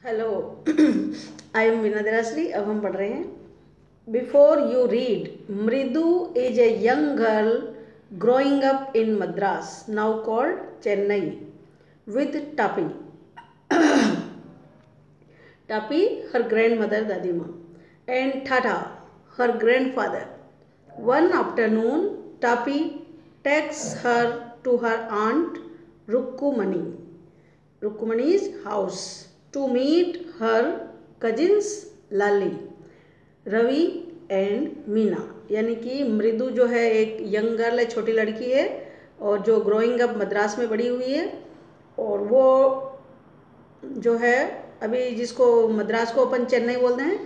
Hello. I am Veena Derasari. अब हम पढ़ रहे हैं before you read. Mridu is a young girl growing up in Madras now called Chennai with Tapi. Tapi, her grandmother Dadima, and Tata, her grandfather. One afternoon, Tapi takes her to her aunt Rukkumani's house to meet her cousins Lali, Ravi and Meena. यानी कि मृदु जो है एक young girl है, छोटी लड़की है और जो ग्रोइंग अप मद्रास में बड़ी हुई है। और वो जो है अभी जिसको मद्रास को अपन चेन्नई बोलते हैं,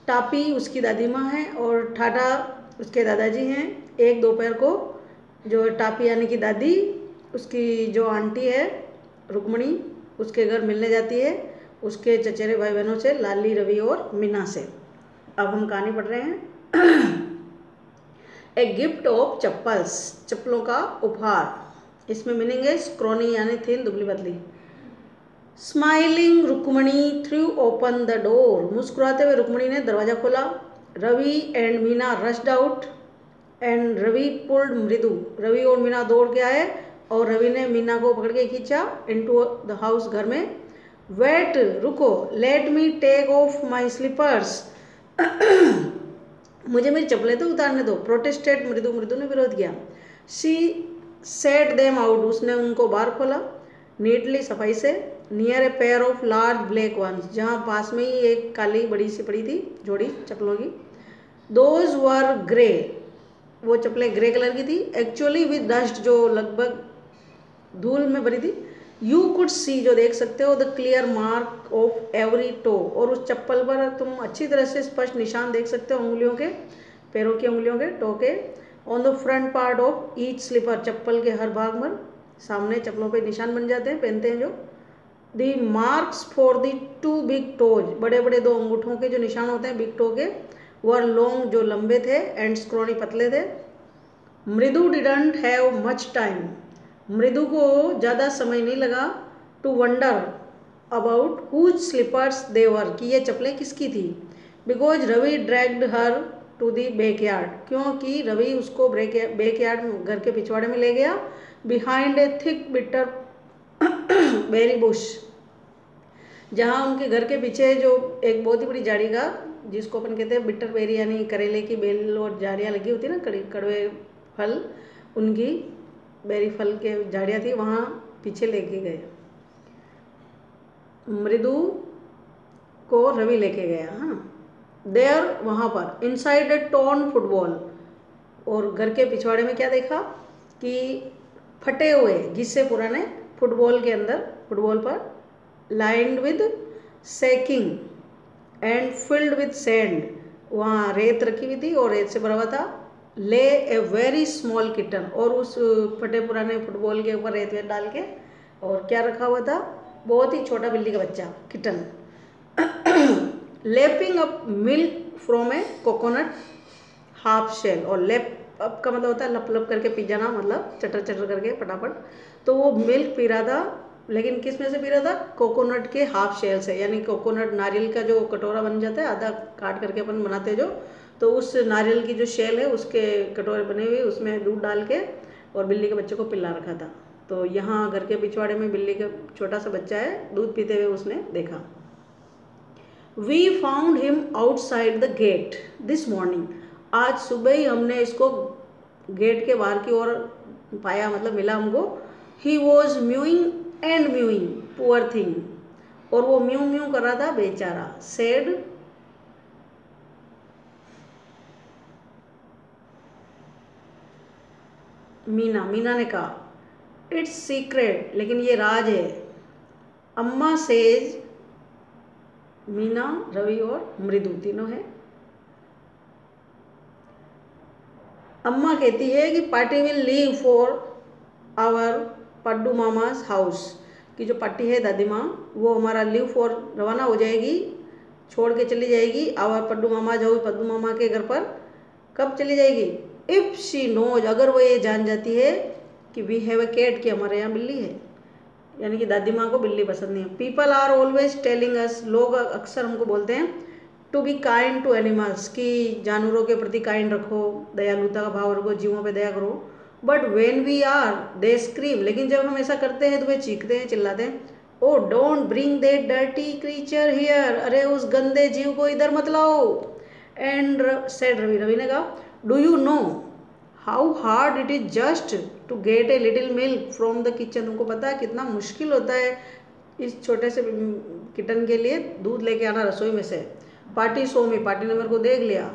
टापी उसकी दादी माँ है और ठाटा उसके दादाजी हैं। एक दोपहर को जो टापी यानी कि दादी उसकी जो आंटी है रुक्मणी उसके घर मिलने जाती है, उसके चचेरे भाई बहनों से, लाली, रवि और मीना से। अब हम कहानी पढ़ रहे हैं। ए गिफ्ट ऑफ चप्पल्स, चप्पलों का उपहार। इसमें मीनिंग है स्क्रोनी यानी थिन, दुबली पतली। Smiling Rukmini threw open the door, मुस्कुराते हुए रुक्मणी ने दरवाजा खोला। Ravi and Meena rushed out and Ravi pulled Mridu, Ravi और मीना दौड़ के आए और रवि ने मीना को पकड़ के खींचा इनटू द हाउस, घर में। वेट, रुको, let me take off my slippers, मुझे मेरी चप्पलें तो उतारने दो। प्रोटेस्टेड मृदु, मृदु ने विरोध किया। शी सेट देम आउट, उसने उनको बाहर खोला। नीटली, सफाई से। Near a pair of large black ones, जहाँ पास में ही एक काली बड़ी सी पड़ी थी जोड़ी चप्पलों की। दोज वर ग्रे, वो चप्पलें ग्रे कलर की थी। एक्चुअली विद डस्ट, जो लगभग धूल में भरी थी। यू कुड सी, जो देख सकते हो, the clear mark of every toe, और उस चप्पल पर तुम अच्छी तरह से स्पष्ट निशान देख सकते हो उंगलियों के, पैरों की उंगलियों के, टो के। On the front part of each slipper, चप्पल के हर भाग पर सामने चप्पलों पे निशान बन जाते हैं, पहनते हैं जो। The marks for the two big toes, बड़े बड़े दो अंगूठों के जो निशान होते हैं बिग टो के, वर लॉन्ग, जो लंबे थे, एंड स्क्रोनी, पतले थे। मृदु डिडंट हैव मच टाइम, मृदु को ज़्यादा समय नहीं लगा, to wonder about whose slippers they were, कि ये चप्पलें किसकी थी। Because Ravi dragged her to the backyard, क्योंकि रवि उसको बैकयार्ड, घर के पिछवाड़े में ले गया। Behind a thick bitter berry bush, जहाँ उनके घर के पीछे जो एक बहुत ही बड़ी झाड़ी का, जिसको अपन कहते हैं बिटर बेरी यानी करेले की बेल और झाड़ियाँ लगी होती है ना, कड़वे फल, उनकी बेरी फल के झाड़ियाँ थी, वहाँ पीछे लेके गए। मृदु को रवि लेके गया। हाँ, देयर, वहाँ पर। इनसाइड ए टॉर्न फुटबॉल, और घर के पिछवाड़े में क्या देखा कि फटे हुए, घिसे पुराने फुटबॉल के अंदर, फुटबॉल पर, lined with sacking and filled with sand, वहाँ रेत रखी हुई थी और रेत से भरा हुआ था। ले ए वेरी स्मॉल किटन, और उस फटे पुराने फुटबॉल के ऊपर रेत वेत डाल के और क्या रखा हुआ था, बहुत ही छोटा बिल्ली का बच्चा, kitten. Lapping up milk from a coconut half shell, और लेप अप का मतलब होता है लप लप करके पी जाना, मतलब चटर चटर करके फटाफट। तो वो मिल्क पी रहा था, लेकिन किस में से पी रहा था, कोकोनट के हाफ शेल से, यानी कोकोनट, नारियल का जो कटोरा बन जाता है, आधा काट करके अपन बनाते हैं जो, तो उस नारियल की जो शेल है उसके कटोरे बने हुए, उसमें दूध डाल के और बिल्ली के बच्चे को पिला रखा था। तो यहाँ घर के पिछवाड़े में बिल्ली का छोटा सा बच्चा है, दूध पीते हुए उसने देखा। We found him outside the gate this morning, आज सुबह ही हमने इसको गेट के बाहर की ओर पाया, मतलब मिला हमको। He was mowing and mowing, poor thing, और वो म्यू म्यू कर रहा था, बेचारा। सेड मीना, मीना ने कहा, इट्स सीक्रेट, लेकिन ये राज है। अम्मा सेज, मीना, रवि और मृदु तीनों है। अम्मा कहती है कि party will leave for our Paddu Mama's house, कि जो पार्टी है दादी माँ, वो हमारा लीव फॉर रवाना हो जाएगी, छोड़ के चली जाएगी आवर पड्डू मामाज हाउस, पड्डू मामा के घर पर। कब चली जाएगी, इफ़ शी नोज, अगर वो ये जान जाती है कि वी हैव ए कैट, कि हमारे यहाँ बिल्ली है। यानी कि दादी माँ को बिल्ली पसंद नहीं है। People are always telling us, लोग अक्सर हमको बोलते हैं to be kind to animals, कि जानवरों के प्रति काइंड रखो, दयालुता का भाव रखो, जीवों पे दया करो। But when we are they scream, लेकिन जब हम ऐसा करते हैं तो वे चीखते हैं, चिल्लाते हैं, oh don't bring that dirty creature here, अरे उस गंदे जीव को इधर मत लाओ। एंड सेड रवि, रवि ने कहा, do you know how hard it is just to get a little milk from the kitchen, तुमको पता है कितना मुश्किल होता है इस छोटे से किटन के लिए दूध लेके आना रसोई में से। पार्टी सो मी, पार्टी ने मेरे को देख लिया,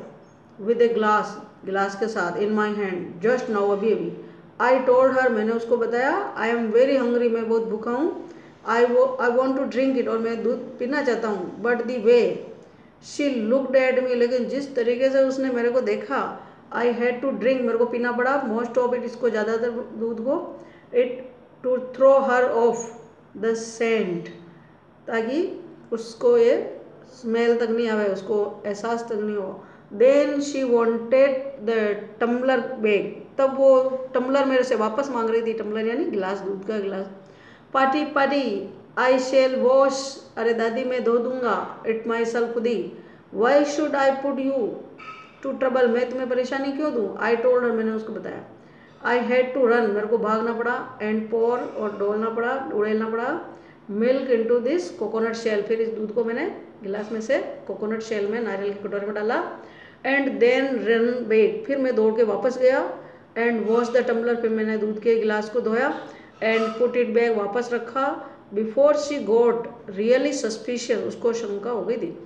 विद ए ग्लास, गिलास के साथ, इन माई हैंड, जस्ट नाउ, अभी अभी। आई टोल्ड हर, मैंने उसको बताया, आई एम वेरी हंग्री, मैं बहुत भूखा हूँ, I want to drink it, और मैं दूध पीना चाहता हूँ। But the way she looked at me, लेकिन जिस तरीके से उसने मेरे को देखा, आई हैड टू ड्रिंक, मेरे को पीना पड़ा, मोस्ट ऑफ इट, इसको ज़्यादातर दूध को, it to throw her off the scent, ताकि उसको ये स्मेल तक नहीं आवे, उसको एहसास तक नहीं हो। Then she wanted the tumbler back, तब वो टम्बलर मेरे से वापस मांग रही थी, टम्बलर यानी गिलास, दूध का गिलास। Paati Paati I shall wash, अरे दादी मैं धो दूंगा, इट माई सेल्फ खुद ही। Why should I put you to trouble, मैं तुम्हें परेशानी क्यों दूँ। आई टोल्ड हर, मैंने उसको बताया। आई हैड टू रन, मेरे को भागना पड़ा, एंड पोर, और डोलना पड़ा, उड़ेलना पड़ा, milk into this coconut shell, फिर इस दूध को मैंने गिलास में से कोकोनट शेल में, नारियल की कटोरे में डाला। एंड देन रन बैक, फिर मैं दौड़ के वापस गया, एंड वॉश द टम्बलर, फिर मैंने दूध के गिलास को धोया, एंड पुट इट बैक, वापस रखा। Before she got really suspicious, उसको शंका हो गई थी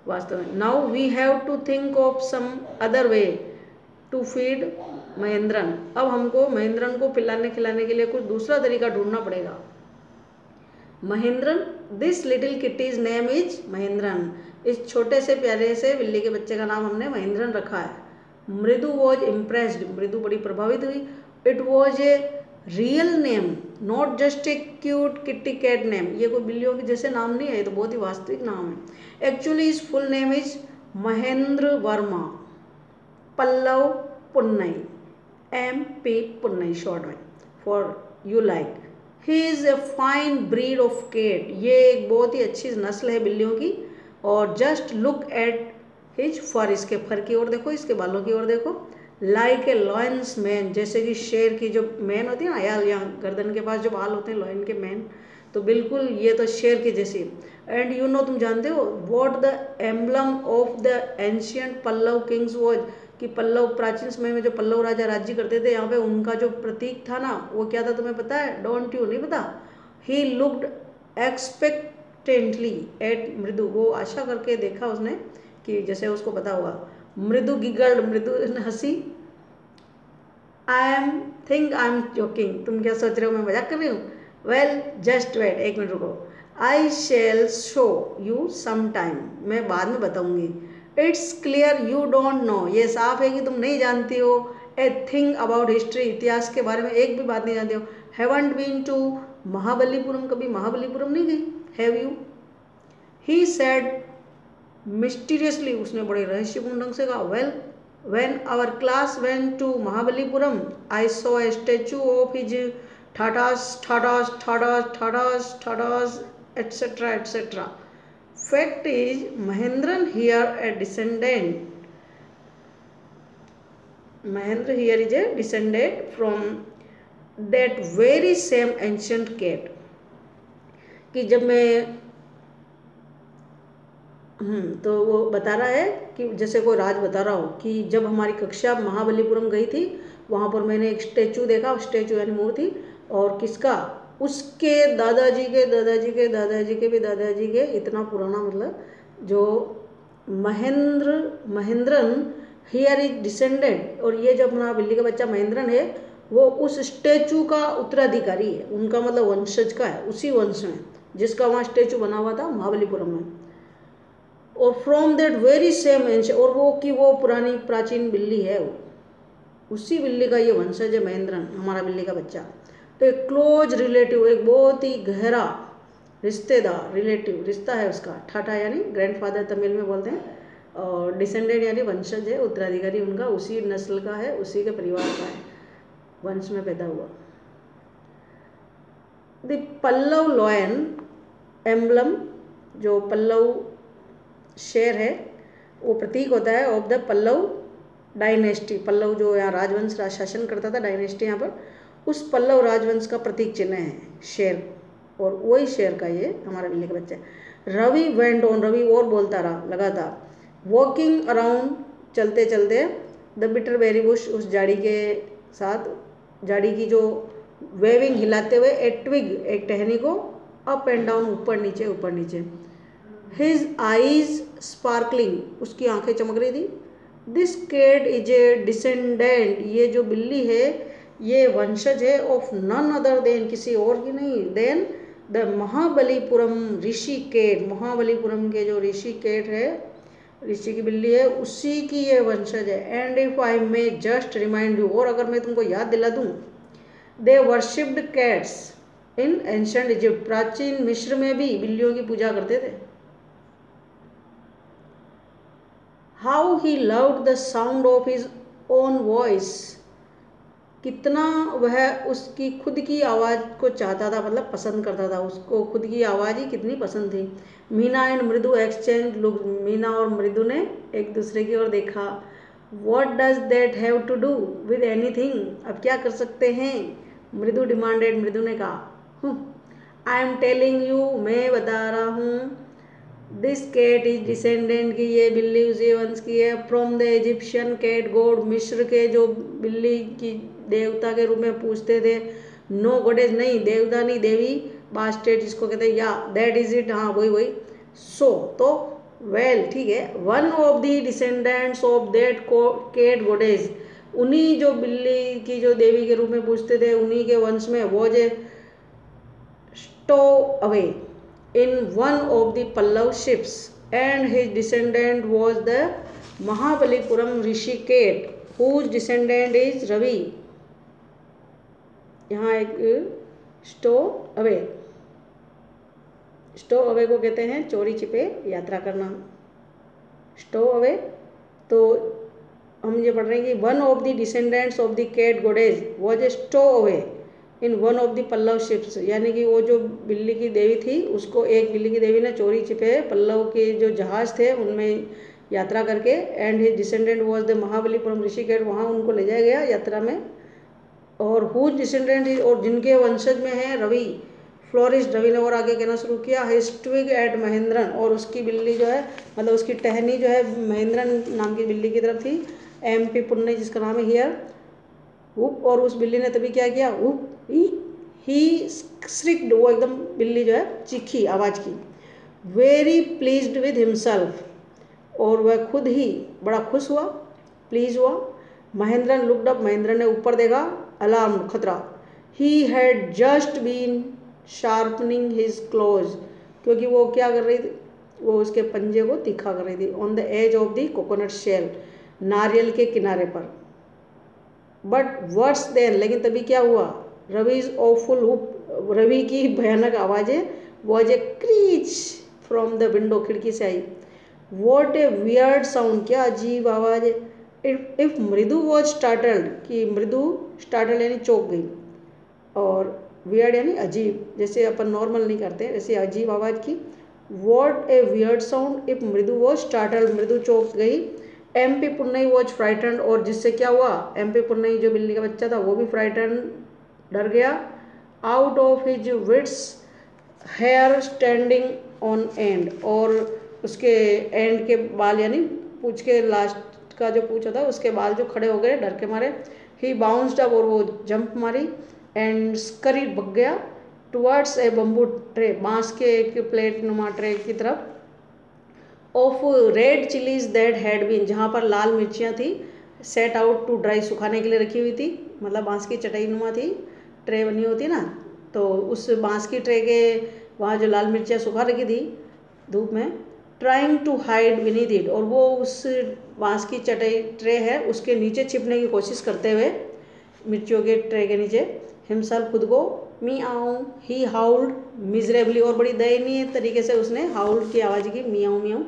वास्तव में। Now we have to think of some other way to feed Mahendran, अब हमको महेंद्रन को पिलाने खिलाने के लिए कुछ दूसरा तरीका ढूंढना पड़ेगा। Mahendran, this little kitty's name is Mahendran, इस छोटे से प्यारे से बिल्ली के बच्चे का नाम हमने महेंद्रन रखा है। मृदु वॉज इम्प्रेस्ड, मृदु बड़ी प्रभावित हुई। It was a real name, not just a cute kitty cat name, ये कोई बिल्लियों के जैसे नाम नहीं है, ये तो बहुत ही वास्तविक नाम है। Actually is full name is Mahendra Varma Pallava Punnai, MP Punnai short में, for you like. He is a fine breed of cat, ये एक बहुत ही अच्छी नस्ल है बिल्लियों की। और जस्ट लुक एट हिज फर, इसके फर की ओर देखो, इसके बालों की ओर देखो। लाइक ए लॉयंस मैन, जैसे कि शेर की जो मैन होती है ना, यहाँ गर्दन के पास जो बाल होते हैं लॉयन के मैन, तो बिल्कुल ये तो शेर की जैसी। एंड यू नो, तुम जानते हो what the emblem of the ancient Pallava kings was, कि पल्लव प्राचीन समय में जो पल्लव राजा राज्य करते थे यहाँ पे, उनका जो प्रतीक था ना वो क्या था, तुम्हें पता है? डोंट यू, नहीं पता? ही लुक्ड एक्सपेक्टेंटली एट मृदु, वो आशा करके देखा उसने कि जैसे उसको पता होगा। मृदु गिगल्ड, मृदु हंसी। आई एम जोकिंग, तुम क्या सोच रहे हो मैं मजाक कर रही हूँ? वेल जस्ट वेट, एक मिनट रुको। I shall show you some time, मैं बाद में बताऊंगी। It's clear you don't know, ये साफ है कि तुम नहीं जानती हो ए थिंग अबाउट हिस्ट्री, इतिहास के बारे में एक भी बात नहीं जानती हो। हैवंट बीन टू महाबलीपुरम, कभी महाबलीपुरम नहीं गई? Have you? He said mysteriously, उसने बड़े रहस्यपूर्ण ढंग से कहा। Well when our class went to Mahabalipuram I saw a statue of his Thathas Thathas Thathas Thathas Thathas etcetera etcetera. Fact is, Mahendran here a descendant. Mahendra here is a descendant from that very same ancient cat. कि जब मैं तो वो बता रहा है कि जैसे कोई राज बता रहा हो कि जब हमारी कक्षा महाबलीपुरम गई थी, वहाँ पर मैंने एक स्टैचू देखा, स्टैचू यानी मूर्ति, और किसका? उसके दादाजी के दादाजी के दादाजी के भी दादाजी के, इतना पुराना, मतलब जो महेंद्रन हियर इज डिसेंडेंट, और ये जो अपना बिल्ली का बच्चा महेंद्रन है वो उस स्टैचू का उत्तराधिकारी है, उनका मतलब वंशज का है, उसी वंश में जिसका वहाँ स्टैचू बना हुआ था महाबलीपुरम में। और फ्रॉम दैट वेरी सेम एंश, और वो कि वो पुरानी प्राचीन बिल्ली है, वो उसी बिल्ली का ये वंशज है महेंद्रन, हमारा बिल्ली का बच्चा। तो एक क्लोज रिलेटिव, एक बहुत ही गहरा रिश्तेदार, रिलेटिव रिश्ता है उसका। ठाठा यानी ग्रैंडफादर तमिल में बोलते हैं, और डिसेंडेंट यानी वंशज है, उत्तराधिकारी उनका उसी नस्ल का है, उसी के परिवार का है, वंश में पैदा हुआ। द पल्लव लॉयन एम्बलम, जो पल्लव शेर है वो प्रतीक होता है of the Pallava dynasty. Pallava जो यहाँ राजवंश शासन करता था, डायनेस्टी यहाँ पर, उस पल्लव राजवंश का प्रतीक चिन्ह है शेर, और वही शेर का ये हमारा बिल्ली का बच्चा है। रवि वेंट ऑन, रवि और बोलता रहा लगा था। वॉकिंग अराउंड, चलते चलते, द बिटर बेरी बुश, उस झाड़ी के साथ, झाड़ी की जो वेविंग हिलाते हुए, ए ट्विग, एक टहनी को, अप एंड डाउन, ऊपर नीचे ऊपर नीचे। हिज आईज स्पार्कलिंग, उसकी आंखें चमक रही थी। This cat is a descendant, ये जो बिल्ली है ये वंशज है ऑफ नन अदर देन, किसी और की नहीं, then the Mahabalipuram Rishi cat, Mahabalipuram के जो ऋषि कैट है, ऋषि की बिल्ली है, उसी की ये वंशज है। And if I may just remind you, और अगर मैं तुमको याद दिला दूं, they worshipped cats in ancient Egypt, प्राचीन मिस्र में भी बिल्लियों की पूजा करते थे। How he loved the sound of his own voice, कितना वह उसकी खुद की आवाज़ को चाहता था, मतलब पसंद करता था, उसको खुद की आवाज़ ही कितनी पसंद थी। Meena and Mridu exchange look, Meena और मृदु ने एक दूसरे की ओर देखा। What does that have to do with anything, अब क्या कर सकते हैं, मृदु डिमांडेड, मृदु ने कहा। आई एम टेलिंग यू, मैं बता रहा हूँ, दिस कैट इज डिसेंडेंट, की ये बिल्ली उसी वंश की है, from the Egyptian cat god, मिस्र के जो बिल्ली की देवता के रूप में पूछते थे। नो गॉडेज, नहीं देवता नहीं, देवी, बास्टेट जिसको कहते हैं, या दैट इज इट, हाँ वही वही। सो तो वेल, ठीक है, one of the descendants of that cat goddess, उन्हीं जो बिल्ली की जो देवी के रूप में पूछते थे, उन्हीं के वंश में वो जे स्टो away in one of the Pallav ships, and his descendant was the Mahabalipuram Rishi Cat, whose descendant is Ravi। यहाँ एक स्टो अवे, स्टो अवे को कहते हैं चोरी छिपे यात्रा करना, स्टो अवे। तो हम ये पढ़ रहे हैं कि one of the descendants of the cat goddess was a stowaway in one of the Pallava ships, यानी कि वो जो बिल्ली की देवी थी, उसको एक बिल्ली की देवी ने चोरी छिपे पल्लव के जो जहाज थे उनमें यात्रा करके, and his descendant was the Mahabalipuram Rishi cat, वहाँ उनको ले जाया गया यात्रा में। और हुज डिसेंडेंट, और जिनके वंशज में है रवि, फ्लोरिस्ट, रवि ने और आगे कहना शुरू किया, हिज ट्विग एट महेंद्रन, और उसकी बिल्ली जो है, मतलब उसकी टहनी जो है महेंद्रन नाम की बिल्ली की तरफ थी, MP पुन्ने जिसका नाम है हियर, वुप, और उस बिल्ली ने तभी क्या किया, वुप ही स्क्रिक्ड, वो एकदम बिल्ली जो है चीखी आवाज़ की। वेरी प्लीज्ड विद हिमसेल्फ, और वह खुद ही बड़ा खुश हुआ, प्लीज हुआ। महेंद्रन लुक्ड अप, महेंद्र ने ऊपर देखा, अलार्म, खतरा। He had just been sharpening his claws, क्योंकि वो क्या कर रही थी, वो उसके पंजे को तीखा कर रही थी। On the edge of the coconut shell, नारियल के किनारे पर। बट वर्स देन, लेकिन तभी क्या हुआ, रवीज ऑफुल हुप, रवि की भयानक आवाज़ें, was a crèche from the window, खिड़की से आई। वॉट ए वियर्ड साउंड, क्या अजीब आवाज़ है। इफ मृदु वॉज स्टार्टल्ड, कि मृदु स्टार्टल्ड यानी चौंक गई, और वियर्ड यानी अजीब, जैसे अपन नॉर्मल नहीं करते, ऐसे अजीब आवाज़ की। What A weird sound if मृदु वॉज स्टार्टल्ड, मृदु चौंक गई। MP पुन्नई वॉज फ्राइटन्ड, और जिससे क्या हुआ, MP पुन्नई जो बिल्ली का बच्चा था वो भी फ्राइटन, डर गया। Out of his wits, hair standing on end, और उसके एंड के बाल, यानी पूछ के लास्ट का जो पूछा था उसके बाल जो खड़े हो गए डर के मारे। ही बाउंस्ड अप, और वो जंप मारी, एंड स्करीड, भग गया, टुवर्ड्स ए बम्बू ट्रे, बांस के एक प्लेट नुमा ट्रे की तरफ। Of red chillies that had been, जहाँ पर लाल मिर्चियाँ थी, सेट आउट टू ड्राई, सुखाने के लिए रखी हुई थी, मतलब बांस की चटाई नुमा थी, ट्रे बनी होती ना, तो उस बांस की ट्रे के वहाँ जो लाल मिर्चियाँ सुखा रखी थी धूप में। Trying to hide beneath it, और वो उस बांस की चटाई ट्रे है उसके नीचे छिपने की कोशिश करते हुए, मिर्चियों के ट्रे के नीचे, हिमसेल्फ, खुद को, मी आऊँ, ही हाउल्ड मिजरेबली, और बड़ी दयनीय तरीके से उसने हाउल्ड की आवाज़ की, मियाऊँ मियाऊँ।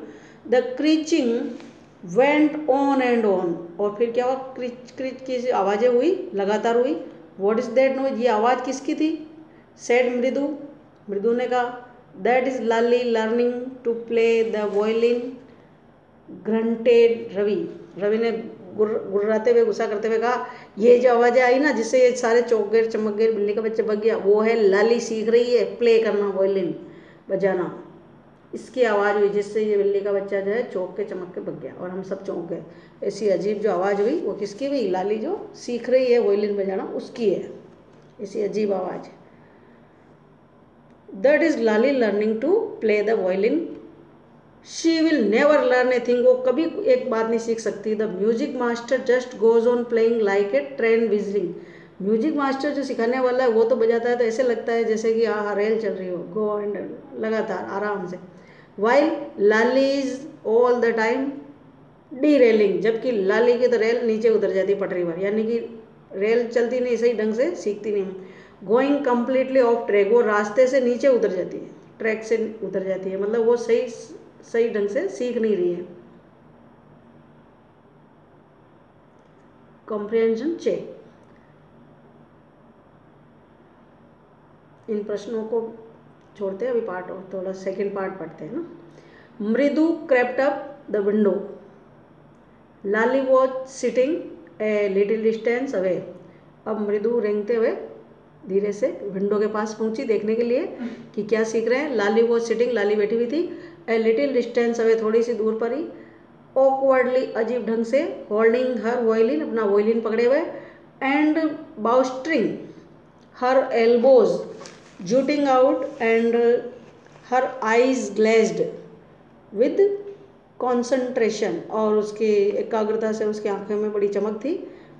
The creaking went on and on, और फिर क्या हुआ, क्रिच क्रिच की आवाज़ें हुई, लगातार हुई। व्हाट इज दैट नॉइज, ये आवाज़ किसकी थी। सेड मृदु, मृदु ने कहा, that is Lali learning to play the violin, grunted Ravi, Ravi ने गुर्राते हुए गुस्सा करते हुए कहा, ये जो आवाज़ें आई ना जिससे ये सारे चौंक गए चमक गए बिल्ली का बच्चा बग गया, वो है लाली सीख रही है प्ले करना, वायलिन बजाना, इसकी आवाज़ हुई जिससे ये बिल्ली का बच्चा जो है चौंक के चमक के बग गया और हम सब चौंक गए। ऐसी अजीब जो आवाज़ हुई वो किसकी हुई? लाली जो सीख रही है वायलिन बजाना उसकी है, ऐसी अजीब आवाज़। That is Lali learning to play the violin, she will never learn a thing, वो कभी एक बात नहीं सीख सकती। The music master just goes on playing like a train whistling, music master जो सिखाने वाला है वो तो बजाता है तो ऐसे लगता है जैसे कि रेल चल रही हो, गो एंड लगातार आराम से। While Lali is all the time D railing, जबकि लाली की तो रेल नीचे उतर जाती पटरी पर, यानी कि रेल चलती नहीं सही ढंग से, सीखती नहीं। गोइंग कम्प्लीटली ऑफ ट्रैक, वो रास्ते से नीचे उतर जाती है, ट्रैक से उतर जाती है, मतलब वो सही ढंग से सीख नहीं रही है। कॉम्प्रिहेंशन चेक, इन प्रश्नों को छोड़ते हैं, अभी पार्ट और थोड़ा सेकंड पार्ट पढ़ते हैं ना। मृदु crept up the window, Lali was sitting a little distance away, अब मृदु रेंगते हुए धीरे से विंडो के पास पहुंची देखने के लिए कि क्या सीख रहे हैं। लाली वॉज सिटिंग, लाली बैठी हुई थी, ए लिटिल डिस्टेंस अवे, थोड़ी सी दूर पर ही, ऑकवर्डली, अजीब ढंग से, होल्डिंग हर वायलिन, अपना वायलिन पकड़े हुए, and bowstring her elbows jutting out and her eyes glazed with concentration, और उसकी एकाग्रता से उसकी आंखों में बड़ी चमक थी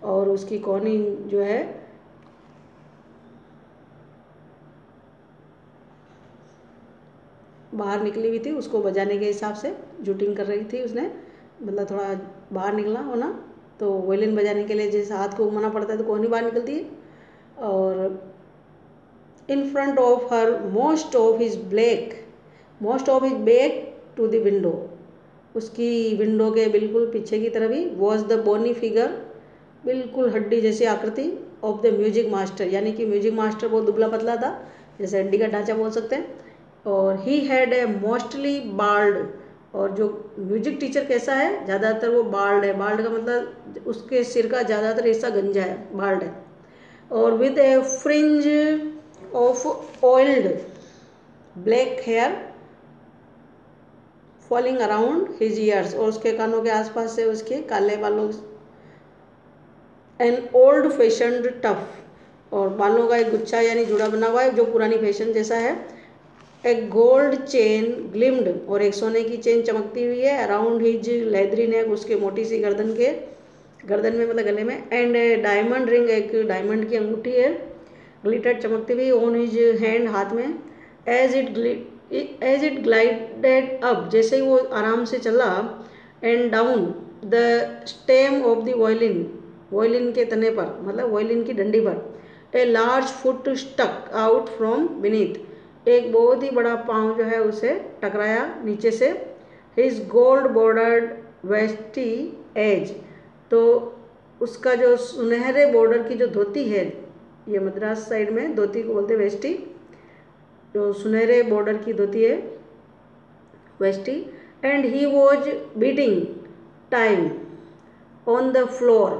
और उसकी कोहनी जो है बाहर निकली हुई थी, उसको बजाने के हिसाब से जूटिंग कर रही थी उसने, मतलब थोड़ा बाहर निकला होना, तो वायलिन बजाने के लिए जैसे हाथ को घुमाना पड़ता है तो कोहनी बाहर निकलती है। और in front of her most of his back to the window, उसकी विंडो के बिल्कुल पीछे की तरफ ही, was the bony figure, बिल्कुल हड्डी जैसी आकृति, of the music master, यानी कि म्यूजिक मास्टर बहुत दुबला पतला था, जैसे हड्डी का ढांचा बोल सकते हैं। और he had a mostly bald, और जो म्यूजिक टीचर कैसा है, ज़्यादातर वो बाल्ड है, बाल्ड का मतलब उसके सिर का ज़्यादातर हिस्सा गंजा है, बाल्ड है। और with a fringe of oiled black hair falling around his ears, और उसके कानों के आसपास से उसके काले बालों, an old fashioned tuft, और बालों का एक गुच्छा यानी जुड़ा बना हुआ है जो पुरानी फैशन जैसा है। a gold chain gleamed, और एक सोने की चेन चमकती हुई है, around his leathery neck, उसके मोटी सी गर्दन में मतलब गले में, and a diamond ring, एक डायमंड की अंगूठी है, ग्लिटेड चमकती हुई, ऑन हिज हैंड, हाथ में, एज इट ग्लाइडेड अप, जैसे ही वो आराम से चला, and down the stem of the violin, violin के तने पर मतलब वायलिन की डंडी पर, a large foot stuck out from beneath, एक बहुत ही बड़ा पाँव जो है उसे टकराया नीचे से। हिज गोल्ड बॉर्डर्ड वेस्टी एज, तो उसका जो सुनहरे बॉर्डर की जो धोती है, ये मद्रास साइड में धोती को बोलते हैं वेस्टी, जो सुनहरे बॉर्डर की धोती है veshti, and he was beating time on the floor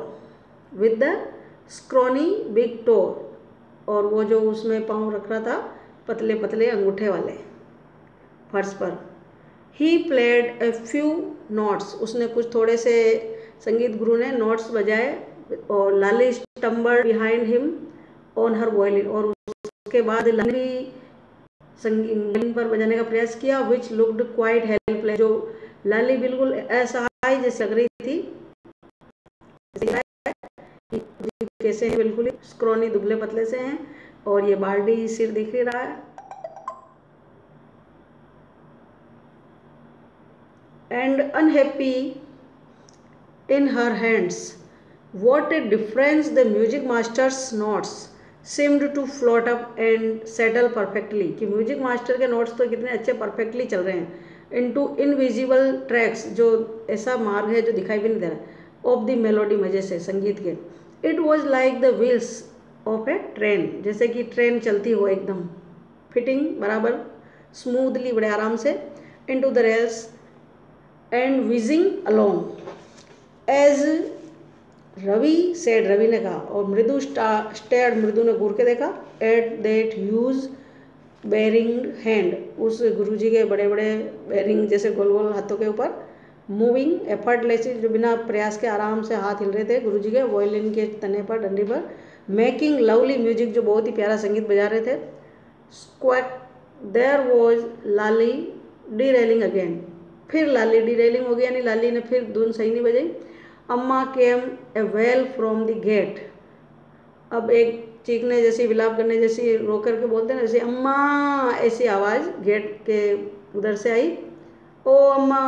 with the scrawny big toe, और वो जो उसमें पाँव रख रहा था पतले पतले अंगूठे वाले फर्श पर। He played a few notes, उसने कुछ थोड़े से संगीत गुरु ने नोट्स बजाए, और Lali stumbled behind him on her violin, और उसके बाद लाली संगीत पर बजाने का प्रयास किया, विच लुक्ड क्वाइट हेल्पलेस, जो लाली बिल्कुल असहाय जैसे लग रही थी, कैसे हैं बिल्कुल स्क्रॉनी दुबले पतले से हैं, और ये बाल्डी सिर दिख ही रहा है। And unhappy in her hands, what a difference the music master's notes seemed to float up and settle perfectly, कि म्यूजिक मास्टर के नोट्स तो कितने अच्छे परफेक्टली चल रहे हैं, into invisible tracks, जो ऐसा मार्ग है जो दिखाई भी नहीं दे रहा, of the melody, मजे से संगीत के। It was like the wheels of A train, जैसे कि ट्रेन चलती हो एकदम फिटिंग बराबर स्मूथली बड़े आराम से, into the rails and whizzing along as Ravi said, Ravi ने कहा, और मृदु स्टेयर्ड, मृदु ने घूर के देखा, at that huge bearing hand, उस गुरुजी के बड़े बड़े बेरिंग जैसे गोल गोल हाथों के ऊपर, मूविंग एफर्टलेसली, जो बिना प्रयास के आराम से हाथ हिल रहे थे गुरुजी के वायलिन के तने पर, डंडी पर, मेकिंग लवली म्यूजिक, जो बहुत ही प्यारा संगीत बजा रहे थे, squawk there was Lali derailing again, फिर लाली डी रेलिंग हो गई, यानी लाली ने फिर धुन सही नहीं बजाई। अम्मा केम ए वेल फ्रॉम द गेट, अब एक चीखने जैसी विलाप करने जैसी रो करके बोलते हैं ना, जैसे अम्मा ऐसी आवाज़ गेट के उधर से आई, ओ अम्मा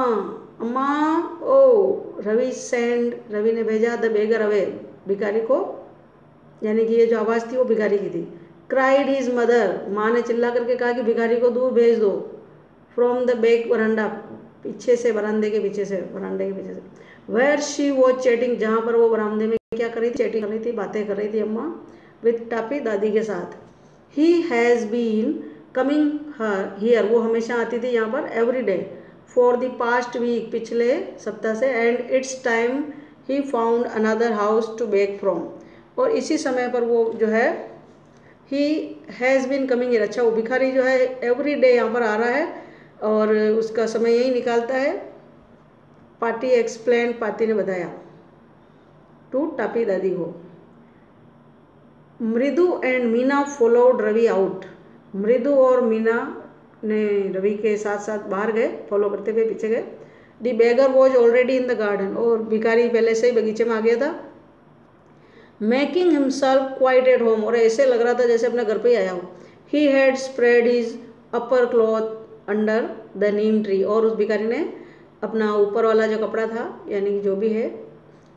अम्मा ओ, रवि सेंड, रवि ने भेजा, द बेगर अवे, भिखारी को, यानी कि ये जो आवाज़ थी वो भिखारी की थी। क्राइड हिज मदर, माँ ने चिल्ला करके कहा कि भिखारी को दूर भेज दो, फ्रॉम द बैक वरांडा, पीछे से, बरामदे के पीछे से, बरामदे के पीछे से, वेयर शी वॉज चैटिंग, जहाँ पर वो बरामदे में क्या कर रही थी, चैटिंग कर रही थी, बातें कर रही थी अम्मा, विथ टापी, दादी के साथ। He has been coming her here, वो हमेशा आती थी यहाँ पर, every day, for the past week, पिछले सप्ताह से, and it's time he found another house to beg from, और इसी समय पर वो जो है he has been coming here, अच्छा वो भिखारी जो है एवरी डे यहाँ पर आ रहा है और उसका समय यही निकालता है। पार्टी एक्सप्लेन, पार्टी ने बताया, टू टापी दादी को। Mridu and Meena followed Ravi out, Mridu और मीना ने रवि के साथ साथ बाहर गए, फॉलो करते हुए पीछे गए। The beggar was already in the garden, और भिखारी पहले से ही बगीचे में आ गया था। Making himself quite at home, और ऐसे लग रहा था जैसे अपने घर पे ही आया हो। He had spread his upper cloth under the Neem tree, और उस भिखारी ने अपना ऊपर वाला जो कपड़ा था, यानी कि जो भी है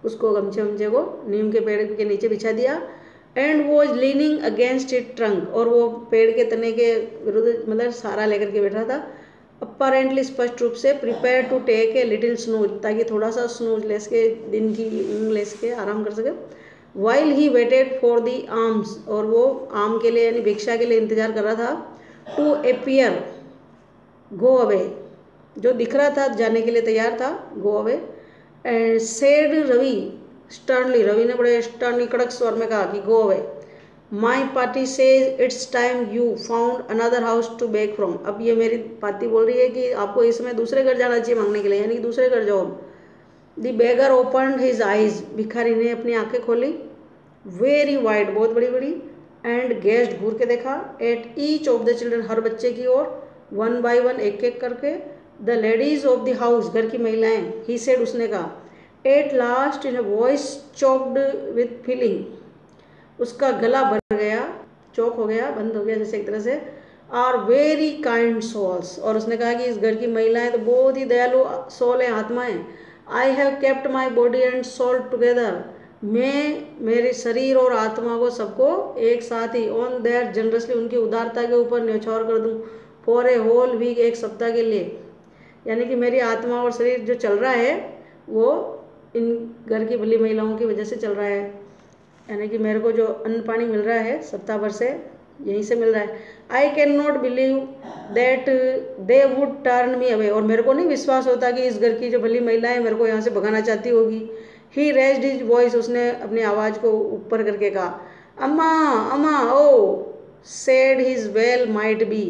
उसको, गमछे वमछे को नीम के पेड़ के नीचे बिछा दिया। And was leaning against it trunk, और वो पेड़ के तने के विरुद्ध मतलब सहारा लेकर के बैठा था। अपरेंटली, स्पष्ट रूप से, prepare to take a little snooze, ताकि थोड़ा सा स्नूज ले सके, दिन की ऊँग ले सके, आराम कर सके। While he waited for the arms, और वो आम के लिए यानी भिक्षा के लिए इंतजार कर रहा था। टू अपियर, गो अवे, जो दिख रहा था जाने के लिए तैयार था, go away. And said Ravi sternly, Ravi ने बड़े स्टर्नली कड़क स्वर में कहा कि go away. My party says it's time you found another house to beg from, अब ये मेरी पार्टी बोल रही है कि आपको इस समय दूसरे घर जाना चाहिए मांगने के लिए, यानी कि दूसरे घर जाओ। The beggar opened his eyes, भिखारी ने अपनी आंखें खोली, वेरी वाइड, बहुत बड़ी बड़ी, एंड गेस्ट, घूर के देखा, at each of the children, हर बच्चे की ओर, वन बाय वन, एक एक करके। The ladies of the house, घर की महिलाएं, ही सेड, उसने कहा। At last in a voice choked with feeling, उसका गला भर गया, चौक हो गया, बंद हो गया जैसे एक तरह से। आर वेरी काइंड सोल्स, और उसने कहा कि इस घर की महिलाएं तो बहुत ही दयालु सोल हैं, आत्माएं। I have kept my body and soul together, मैं मेरे शरीर और आत्मा को सबको एक साथ ही, ऑन देयर जनरसली, उनकी उदारता के ऊपर न्यौछावर कर दूं, फॉर ए होल वीक, एक सप्ताह के लिए, यानी कि मेरी आत्मा और शरीर जो चल रहा है वो इन घर की भली महिलाओं की वजह से चल रहा है, यानी कि मेरे को जो अन्न पानी मिल रहा है सप्ताह भर से यहीं से मिल रहा है। I can not believe that they would turn me away, और मेरे को नहीं विश्वास होता कि इस घर की जो भली महिलाएं मेरे को यहाँ से भगाना चाहती होगी। ही रेज्ड हिज वॉइस, उसने अपनी आवाज़ को ऊपर करके कहा, Amma Amma oh, said his wail might be,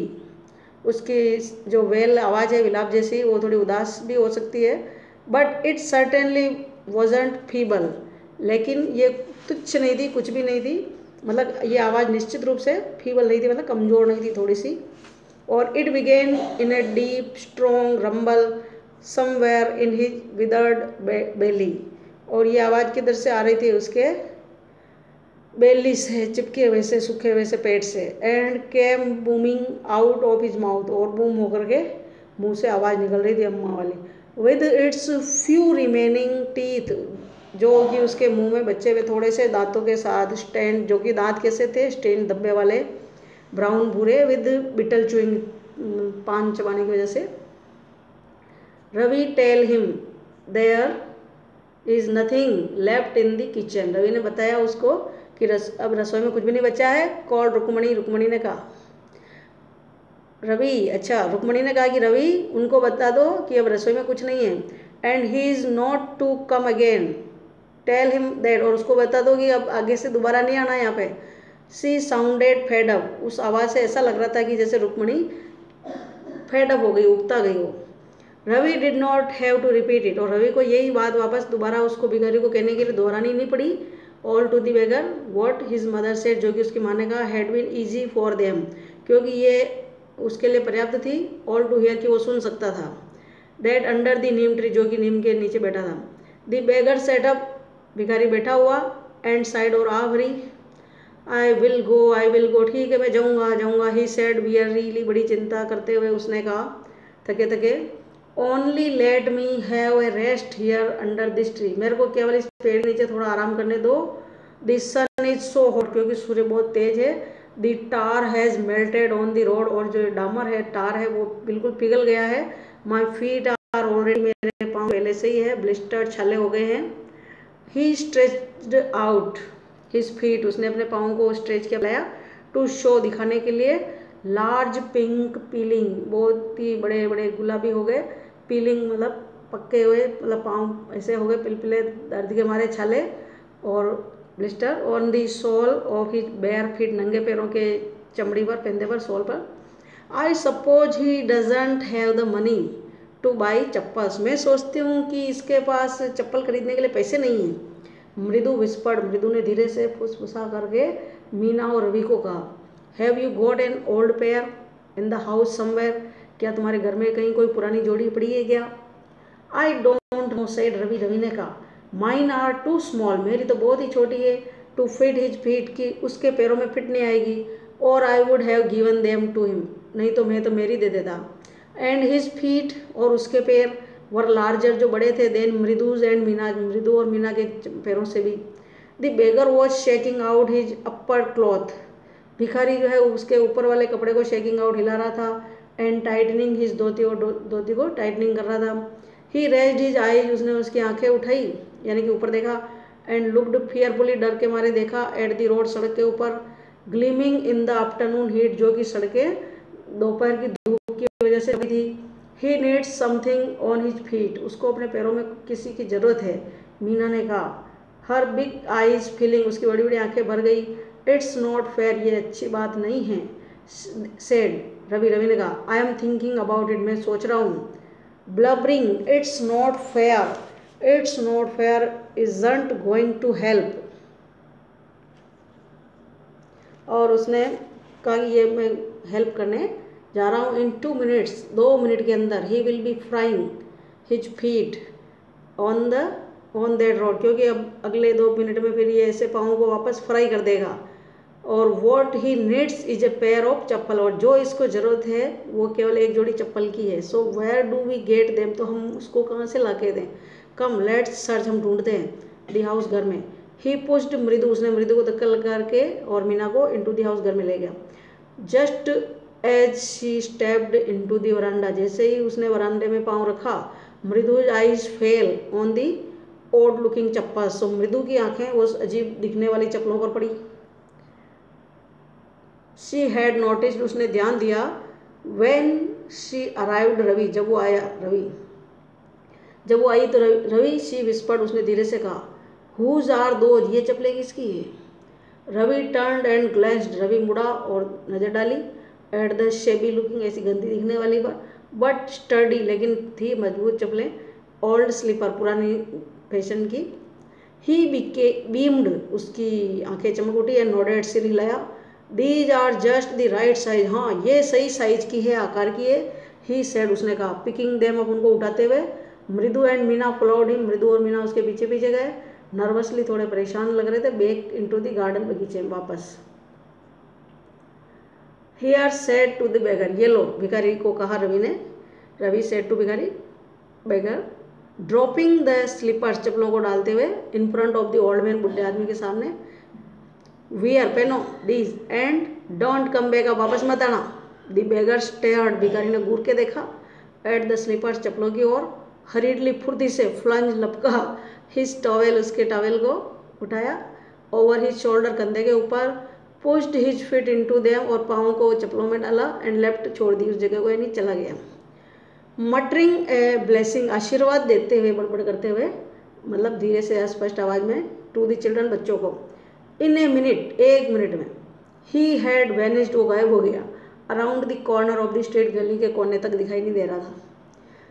उसकी जो वेल आवाज़ है विलाप जैसी, वो थोड़ी उदास भी हो सकती है। But it certainly wasn't feeble, लेकिन ये तुच्छ नहीं थी, कुछ भी नहीं थी, मतलब ये आवाज़ निश्चित रूप से फीबल नहीं थी, मतलब कमज़ोर नहीं थी थोड़ी सी। और it began in a deep strong rumble somewhere in his withered belly, और ये आवाज़ किधर से आ रही थी, उसके बेली से, चिपके हुए से, सूखे हुए से पेट से। And came booming out of his mouth, और बूम होकर के मुंह से आवाज़ निकल रही थी अम्मा वाली। With its few remaining teeth, जो कि उसके मुंह में बचे हुए थोड़े से दांतों के साथ, स्टैंड, जो कि दांत कैसे थे, स्टैंड धब्बे वाले, ब्राउन भूरे, विद बिटल चुइंग, पान चबाने की वजह से। Ravi tell him there is nothing left in the kitchen, Ravi ने बताया उसको कि अब रसोई में कुछ भी नहीं बचा है। कॉल्ड रुक्मणी, रुक्मणी ने कहा। रवि, अच्छा रुक्मणी ने कहा कि रवि उनको बता दो कि अब रसोई में कुछ नहीं है। And he is not to come again, tell him that, और उसको बता दो कि अब आगे से दोबारा नहीं आना यहाँ पे। सी साउंडेड फेड अप, उस आवाज़ से ऐसा लग रहा था कि जैसे रुक्मणी फेड अप हो गई, उगता गई हो। Ravi did not have to repeat it, और रवि को यही बात वापस दोबारा उसको भिखारी को कहने के लिए दोहरानी नहीं पड़ी। All to the beggar what his mother said, जो कि उसकी माँ ने कहा, had been easy for them, क्योंकि ये उसके लिए पर्याप्त थी। ऑल टू हियर, कि वो सुन सकता था। That under the Neem tree, जो कि नीम के नीचे बैठा था। द बेगर सेट अप, भिखारी बैठा हुआ। एंड साइड, और आ भरी। आई विल गो, ठीक है मैं जाऊँगा। ही सेड वियरली, बड़ी चिंता करते हुए उसने कहा, थके थके। Only let me have a rest here under this tree, मेरे को केवल इस पेड़ के नीचे थोड़ा आराम करने दो। The sun is so hot, क्योंकि सूर्य बहुत तेज है। The tar has melted on the road, और जो डामर है, टार है, वो बिल्कुल पिघल गया है। माई फीट आर ऑलरेडी, मेरे पाँव पहले से ही है ब्लिस्टर्ड, छाले हो गए हैं। ही स्ट्रेच्ड आउट हिज फीट, उसने अपने पाँव को स्ट्रेच किया, लाया। टू शो, दिखाने के लिए। लार्ज पिंक पीलिंग, बहुत ही बड़े बड़े गुलाबी हो गए। पीलिंग मतलब पक्के हुए, मतलब पाँव ऐसे हो गए पिलपिले, दर्द के मारे छाले और blister. On the sole of his bare feet, नंगे पैरों के चमड़ी पर, पेंदे पर, सोल पर। I suppose he doesn't have the money to buy chappals, मैं सोचती हूँ कि इसके पास चप्पल खरीदने के लिए पैसे नहीं हैं। मृदु विस्पर्ड, मृदु ने धीरे से फुसफुसा करके मीना और रवि को कहा। Have you got an old pair in the house somewhere, क्या तुम्हारे घर में कहीं कोई पुरानी जोड़ी पड़ी है क्या? I don't know, said Ravi, Ravi ने कहा। माइन आर टू स्मॉल, मेरी तो बहुत ही छोटी है। टू फिट हिज फीट, की उसके पैरों में फिट नहीं आएगी। और I would have given them to him, नहीं तो मैं तो मेरी दे देता। एंड हिज फीट, और उसके पैर, वर लार्जर, जो बड़े थे, देन मृदूज एंड मीना, मृदु और मीना के पैरों से भी। The beggar was shaking out his upper cloth, भिखारी जो है उसके ऊपर वाले कपड़े को शेकिंग आउट, हिला रहा था। एंड टाइटनिंग हिज धोती, और धोती को टाइटनिंग कर रहा था। ही रेज्ड हिज आईज, उसने उसकी आंखें उठाई, यानी कि ऊपर देखा। एंड लुक्ड फियरफुली, डर के मारे देखा। एट द रोड, सड़क के ऊपर। Gleaming in the afternoon heat, जो कि सड़कें दोपहर की धूप की वजह से थी। He needs something on his feet, उसको अपने पैरों में किसी की ज़रूरत है, मीना ने कहा। हर बिग आईज फिलिंग, उसकी बड़ी बड़ी आंखें भर गई। इट्स नॉट फेयर, ये अच्छी बात नहीं है। सेड रवि, रवि ने कहा। I am thinking about it, मैं सोच रहा हूँ। Blubbering, it's not fair isn't going to help, और उसने कहा कि ये मैं हेल्प करने जा रहा हूँ। इन 2 मिनट्स, 2 मिनट के अंदर। He will be frying his feet on that road, क्योंकि अब अगले 2 मिनट में फिर ये ऐसे पाँव को वापस फ्राई कर देगा। और what he needs is a pair of chappal, और जो इसको ज़रूरत है वो केवल एक जोड़ी चप्पल की है। So where do we get them, तो हम उसको कहाँ से ला के दें? कम लेट्स सर्च, हम ढूंढते हैं। दी हाउस, घर में। ही पुश्ड मृदु, उसने मृदु को धक्का लगा के और मीना को इनटू दी हाउस, घर में ले गया। Just as she stepped into the veranda, जैसे ही उसने वरांडे में पाँव रखा, Mridu eyes fell on the odd looking chappal, सो मृदु की आंखें उस अजीब दिखने वाली चप्पलों पर पड़ी। शी हैड नोटिस्ड, उसने ध्यान दिया। व्हेन शी अराइव्ड, रवि, जब वो आया, रवि जब वो आई तो रवि, शी विस्पर्ड, उसने धीरे से कहा। हुज आर दोज, ये चप्पलें किसकी है? रवि टर्न्ड एंड ग्लेंस्ड, रवि मुड़ा और नजर डाली। एट द शेबी लुकिंग, ऐसी गंदी दिखने वाली पर, बट स्टडी, लेकिन थी मजबूत चप्पलें। ओल्ड स्लीपर, पुरानी फैशन की। ही बीम्ड, उसकी आंखें चमक उठी। एंड नोडेड, सिर हिलाया। These are just the right size, हाँ ये सही साइज की है, आकार की है। ही सेड, उसने कहा। पिकिंग देम अप, उनको उठाते हुए। मृदु एंड मीना फॉलोड हिम, मृदु और मीना उसके पीछे पीछे गए। नर्वसली, थोड़े परेशान लग रहे थे। बैक इनटू द गार्डन, बगीचे में वापस। Here said to the beggar, ये लो, भिखारी को कहा रवि ने। रवि सेड टू भिखारी, बेगर, ड्रॉपिंग द स्लीपर्स, चप्पलों को डालते हुए। In front of the old man, बुढ़े आदमी के सामने। वियर, पहनो, these, and don't come back, अब वापस मत आना। द बेगर स्टेयर्ड, भिखारी ने घूर के देखा। एट द स्लीपर्स, चप्पलों की ओर। हरीडली, फुर्ती से। फ्लंज, लपका। हिज टॉवेल, उसके टॉवेल को उठाया। ओवर हिज शोल्डर, कंधे के ऊपर, pushed his fit into them, और पाँव को चप्पलों में डाला, एंड लेफ्ट, छोड़ दी उस जगह को, यानी चला गया। मटरिंग ए ब्लेसिंग, आशीर्वाद देते हुए, बड़बड़ करते हुए, मतलब धीरे से अस्पष्ट आवाज में, टू द चिल्ड्रन, बच्चों को। इन ए मिनट, एक मिनट में, ही हैड वेनिस्ड, वो गायब हो गया, around the corner of the street, गली के कोने तक दिखाई नहीं दे रहा था।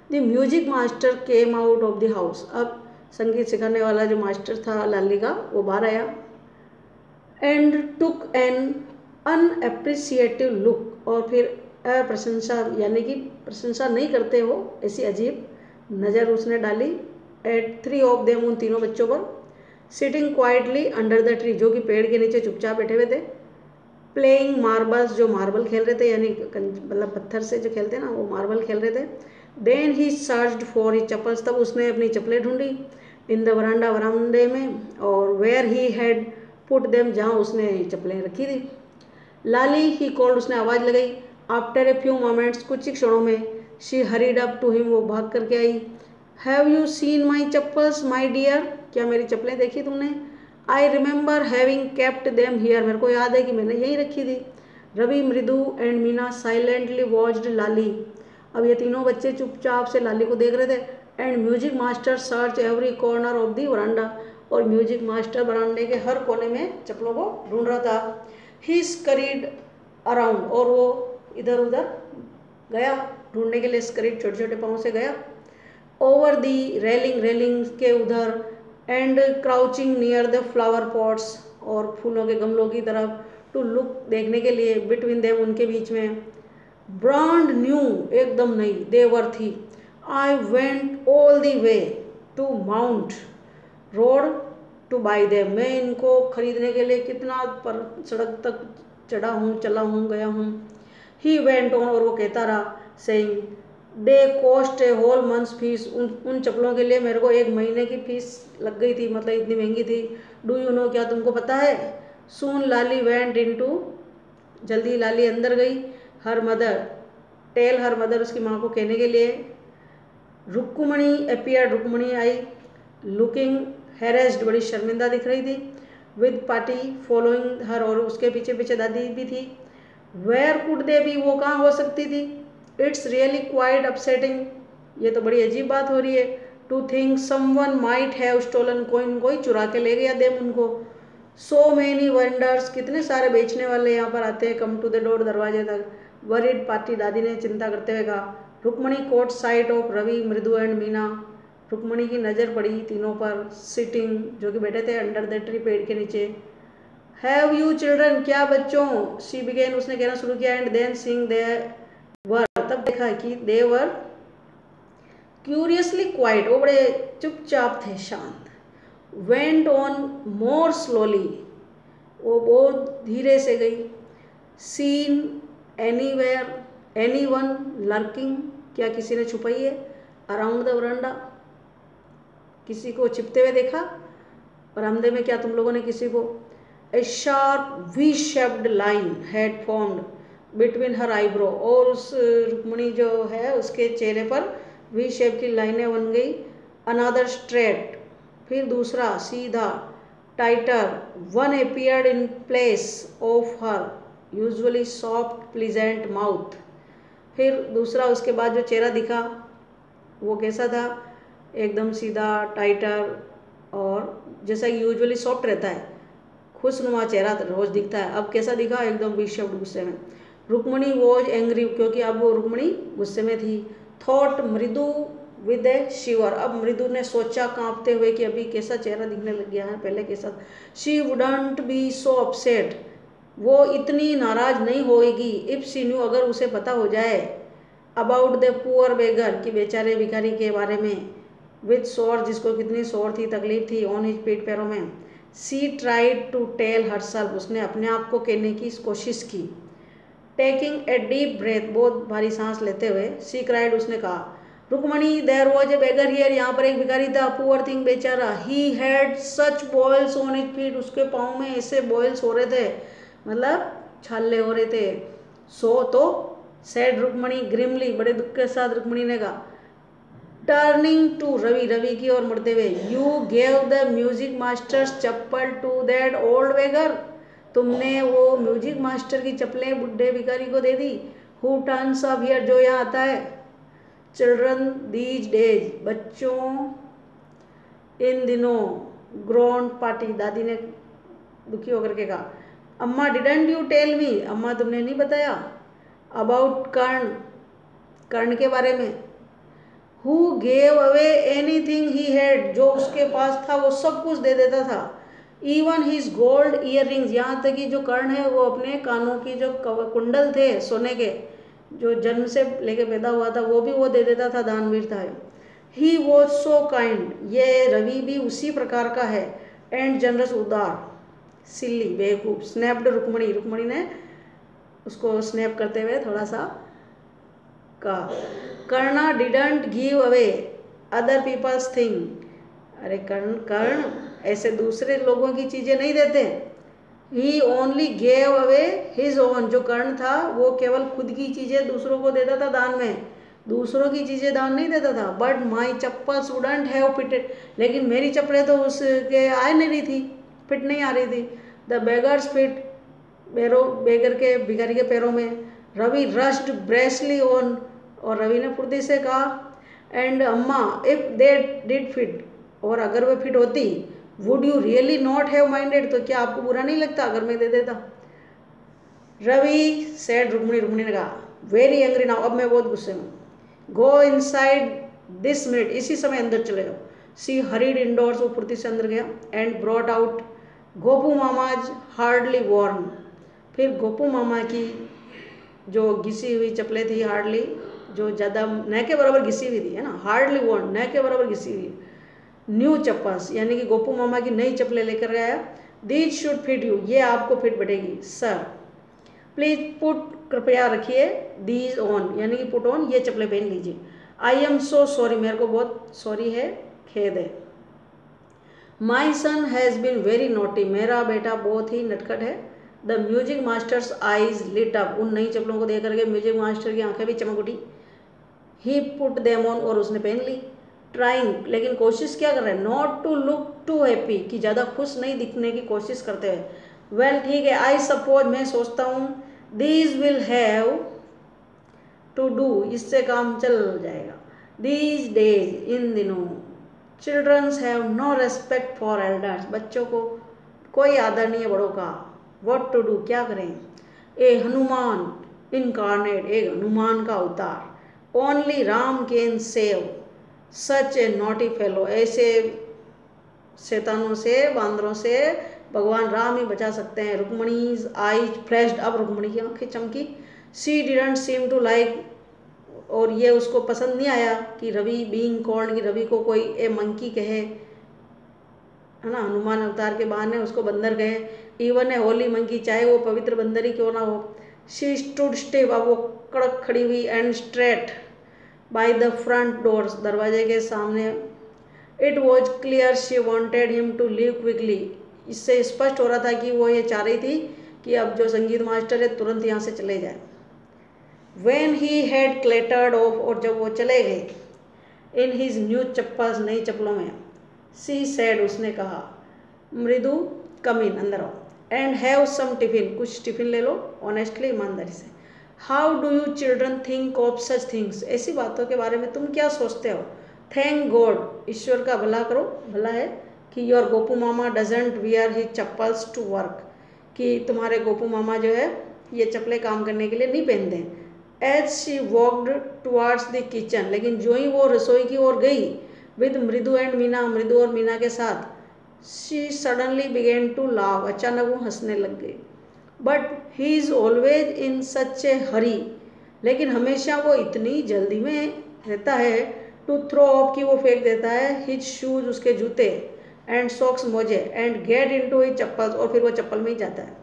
The music master came out of the house, अब संगीत सिखाने वाला जो मास्टर था लाली का, वो बाहर आया, एंड टुक एन अनएप्रिसिएटिव लुक, और फिर अप्रशंसा, यानी कि प्रशंसा नहीं करते हो ऐसी अजीब नज़र उसने डाली, एट थ्री ऑफ देम, उन तीनों बच्चों पर, sitting quietly under the tree, जो कि पेड़ के नीचे चुपचाप बैठे हुए थे, प्लेइंग मार्बल्स, जो मार्बल खेल रहे थे, यानी मतलब पत्थर से जो खेलते हैं ना, वो मार्बल खेल रहे थे। Then he searched for his chappals, तब उसने अपनी चप्पलें ढूंढी, इन द वरांडा, वरांडे में, और where he had put them, जहाँ उसने चप्पलें रखी थी। लाली, ही कॉल्ड, उसने आवाज़ लगाई, आफ्टर ए फ्यू मोमेंट्स, कुछ ही क्षणों में, she hurried up to him, वो भाग करके आई। Have you seen my chappals my dear, क्या मेरी चप्पलें देखी तुमने? I remember having kept them here, मेरे को याद है कि मैंने यहीं रखी थी। Ravi, Mridu and Meena silently watched लाली, अब ये तीनों बच्चे चुपचाप से लाली को देख रहे थे। And music master search every corner of the veranda, और म्यूजिक मास्टर बरामदे के हर कोने में चप्पलों को ढूंढ रहा था। ही स्करीड अराउंड, और वो इधर उधर गया ढूंढने के लिए, स्करीड, छोटे छोटे पाँव से गया, ओवर दी रेलिंग, रेलिंग के उधर, and crouching near the flower pots, और फूलों के गमलों की तरफ, टू लुक, देखने के लिए, बिटवीन देम, उनके बीच में, ब्रांड न्यू, एकदम नई, देवर थी। I went all the way to Mount Road to buy them, मैं इनको खरीदने के लिए कितना पर सड़क तक चढ़ा हूँ, चला हूँ, गया हूँ। ही वेंट ऑन, और वो कहता रहा, saying they cost a whole month's fees, उन चप्पलों के लिए मेरे को एक महीने की फीस लग गई थी, मतलब इतनी महंगी थी। डू यू नो, क्या तुमको पता है? सून लाली वेंट इनटू, जल्दी लाली अंदर गई, her mother, tell her mother, उसकी माँ को कहने के लिए। रुक्मणी अपीयर, रुक्मणी आई, लुकिंग हैरेस्ड, बड़ी शर्मिंदा दिख रही थी, विद पार्टी फॉलोइंग हर, और उसके पीछे पीछे दादी भी थी। वेयर कुड दे बी, वो कहाँ हो सकती थी? इट्स रियली क्वाइट अपसेटिंग, ये तो बड़ी अजीब बात हो रही है। To think someone might have stolen, कोई चुरा के ले गया देम उनको। सो मैनी वेंडर्स, कितने सारे बेचने वाले यहाँ पर आते हैं, कम टू द डोर, दरवाजे तक। वरीड पार्टी, दादी ने चिंता करते हुए कहा। Rukmani caught sight of Ravi, Mridu and Meena, Rukmini की नज़र पड़ी तीनों पर, सिटिंग, जो कि बैठे थे अंडर द ट्री, पेड़ के नीचे। हैव यू चिल्ड्रन, क्या बच्चों? शी बिगेन, उसने कहना शुरू किया। एंड देन सिंग दे वर, तब देखा कि दे वर क्यूरियसली क्वाइट, वो बड़े चुपचाप थे, शांत। वेंट ऑन मोर स्लोली, वो बहुत धीरे से गई। सीन एनीवेयर एनीवन लर्किंग, क्या किसी ने छुपाई है? अराउंड द वरांडा, किसी को छिपते हुए देखा बरामदे में? क्या तुम लोगों ने किसी को? A sharp V shaped line had formed between her eyebrow, और उस रुक्मणी जो है उसके चेहरे पर वी शेप की लाइनें बन गई। अनदर स्ट्रेट, फिर दूसरा सीधा, tighter, one appeared in place of her usually soft pleasant mouth, फिर दूसरा उसके बाद जो चेहरा दिखा वो कैसा था? एकदम सीधा, टाइटर, और जैसा यूजुअली सॉफ्ट रहता है, खुशनुमा चेहरा रोज दिखता है, अब कैसा दिखा? एकदम बेशब्द, गुस्से में। रुक्मणी वॉज एंग्री, क्योंकि अब वो रुक्मणी गुस्से में थी। थॉट मृदु विद ए शिवर, अब मृदु ने सोचा कांपते हुए कि अभी कैसा चेहरा दिखने लग गया है, पहले कैसा। She wouldn't be so upset, वो इतनी नाराज नहीं होएगी। इफ शी न्यू, अगर उसे पता हो जाए, अबाउट द पुअर बेगर, कि बेचारे भिखारी के बारे में, विद सोर, जिसको कितनी सोर थी, तकलीफ थी, ऑन हिज, पेट पैरों में। She tried to tell herself, उसने अपने आप को कहने की कोशिश की। टेकिंग ए डीप ब्रेथ, बहुत भारी सांस लेते हुए, शी क्राइड, उसने कहा, Rukmani there was a beggar here, यहाँ पर एक भिखारी था। पुअर थिंग, बेचारा। He had such boils on his feet, उसके पाँव में ऐसे बॉयल्स हो रहे थे, मतलब छाले हो रहे थे। सो तो सेड रुक्मणी ग्रिमली, बड़े दुख के साथ रुक्मणी ने कहा, टर्निंग टू रवि, रवि की ओर मुड़ते हुए, you gave the music master's chappal to that old beggar, तुमने वो म्यूजिक मास्टर की चप्पलें बुढ़े भिखारी को दे दी। हु टर्न्स अप हियर, जो यहाँ आता है। चिल्ड्रन दीज डेज, बच्चों इन दिनों। ग्रोन पार्टी, दादी ने दुखी होकर के कहा। अम्मा डिडंट यू टेल मी, अम्मा तुमने नहीं बताया। अबाउट कर्ण, कर्ण के बारे में। Who gave away anything he had, जो उसके पास था वो सब कुछ दे देता था। Even his gold year rings, यहाँ तक कि जो कर्ण है वो अपने कानों की जो कुंडल थे सोने के, जो जन्म से लेके पैदा हुआ था, वो भी वो दे देता था, दानवीर था। ही वॉज सो काइंड, ये रवि भी उसी प्रकार का है। एंड जनरस, उदार। सिल्ली, बेवकूफ। स्नैप्ड रुक्मणी, रुक्मणी ने उसको स्नैप करते हुए थोड़ा सा कहा। Karna didn't give away other people's thing, अरे कर्ण ऐसे दूसरे लोगों की चीज़ें नहीं देते। He only gave away his own, जो कर्ण था वो केवल खुद की चीज़ें दूसरों को देता था दान में, दूसरों की चीज़ें दान नहीं देता था। But my chappals wouldn't have fitted, लेकिन मेरी चप्पलें तो उसके आ नहीं रही थी, फिट नहीं आ रही थी। द बेगर्स फिट, बेगर के भिखारी के पैरों में। रवि रश्ड ब्रेसली ऑन, और रवि ने फुर्ती से कहा। एंड अम्मा इफ दे डिड फिट, और अगर वे फिट होती, would you really not have minded, तो क्या आपको बुरा नहीं लगता अगर मैं दे देता। रवि सेड, रुक्मणी ने कहा। वेरी एंग्री नाउ, अब मैं बहुत गुस्से में। गो इनसाइड दिस मिनट, इसी समय अंदर चले जाओ। सी हरीड इंडोर्स, वो फुर्ती से अंदर गया। And brought out Gopu Mama's hardly worn, फिर गोपू मामा की जो घिसी हुई चप्पलें थी, हार्डली, जो ज़्यादा न के बराबर घिसी हुई थी, है ना, हार्डली वॉर्न, न के बराबर घिसी हुई। न्यू चप्पल्स, यानी कि गोपू मामा की नई चप्पलें लेकर गया। दीज शुड फिट यू, ये आपको फिट बैठेगी। सर प्लीज पुट, कृपया रखिए। दीज ऑन, यानी कि पुट ऑन, ये चप्पलें पहन लीजिए। आई एम सो सॉरी, मेरे को बहुत सॉरी है, खेद है। My son has been very naughty, मेरा बेटा बहुत ही नटखट है। The music master's eyes lit up, उन नई चप्पलों को देख करके म्यूजिक मास्टर की आंखें भी चमक उठी। ही पुट देम ऑन, और उसने पहन ली। ट्राइंग, लेकिन कोशिश क्या कर रहे हैं, not to look too happy, कि ज़्यादा खुश नहीं दिखने की कोशिश करते हैं। वेल ठीक है, आई सपोज, मैं सोचता हूँ, these will have to do, इससे काम चल जाएगा। दीज डेज, इन दिनों। Childrens have no respect for elders, बच्चों को कोई आदर नहीं है बड़ों का। व्हाट टू डू, क्या करें। ए हनुमान इनकारनेट, एक हनुमान का अवतार। Only Ram can save such A naughty fellow, ऐसे शैतानों से, बांदरों से भगवान राम ही बचा सकते हैं। रुक्मणीज आईज फ्लैश्ड, अब रुक्मणी की आंखें चमकी। She didn't seem to like, और ये उसको पसंद नहीं आया कि रवि बीइंग कॉल्ड, कि रवि को कोई ए मंकी कहे, है ना, हनुमान अवतार के बहाने उसको बंदर कहे। इवन ए होली मंकी, चाहे वो पवित्र बंदर ही क्यों ना हो। शी स्टूड स्टिफ, अब वो कड़क खड़ी हुई। And straight by the front doors, दरवाजे के सामने। It was clear she wanted him to leave quickly, इससे स्पष्ट हो रहा था कि वो ये चाह रही थी कि अब जो संगीत मास्टर है तुरंत यहाँ से चले जाए। वेन ही हैड क्लेटर्ड ऑफ, और जब वो चले गए, इन हिज न्यू चप्पल्स, नई चप्पलों में। सी सेड, उसने कहा। मृदु कम इन, अंदर आओ। एंड हैव सम टिफिन, कुछ टिफिन ले लो, ऑनेस्टली, ईमानदारी से। How do you children think of such things, ऐसी बातों के बारे में तुम क्या सोचते हो। थैंक गॉड, ईश्वर का भला करो, भला है कि your Gopu Mama doesn't wear his chappals to work, कि तुम्हारे गोपू मामा जो है ये चप्पलें काम करने के लिए नहीं पहनते। As she walked towards the kitchen, लेकिन जो ही वो रसोई की ओर गई, विद मृदु एंड मीना, मृदु और मीना के साथ, शी सडनली बिगेन टू लाव, अचानक वो हंसने लग गई। But he is always in such a hurry, लेकिन हमेशा वो इतनी जल्दी में रहता है। टू थ्रो ऑफ, की वो फेंक देता है। हिज शूज, उसके जूते। एंड सॉक्स, मोजे। And get into his chappals, और फिर वो चप्पल में ही जाता है।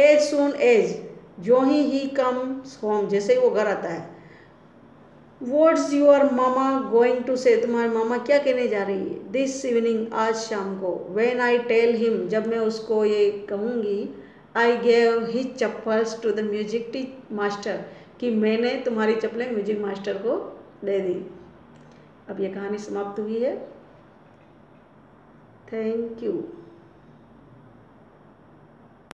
एज सून एज, जो ही कम्स होम, जैसे ही वो घर आता है। What's your Mama going to say, तुम्हारी मामा क्या कहने जा रही है। दिस इवनिंग, आज शाम को। व्हेन आई टेल हिम, जब मैं उसको ये कहूँगी, I gave his chappals to the music master, कि मैंने तुम्हारी चप्पलें म्यूजिक मास्टर को दे दी। अब ये कहानी समाप्त हुई है। Thank you.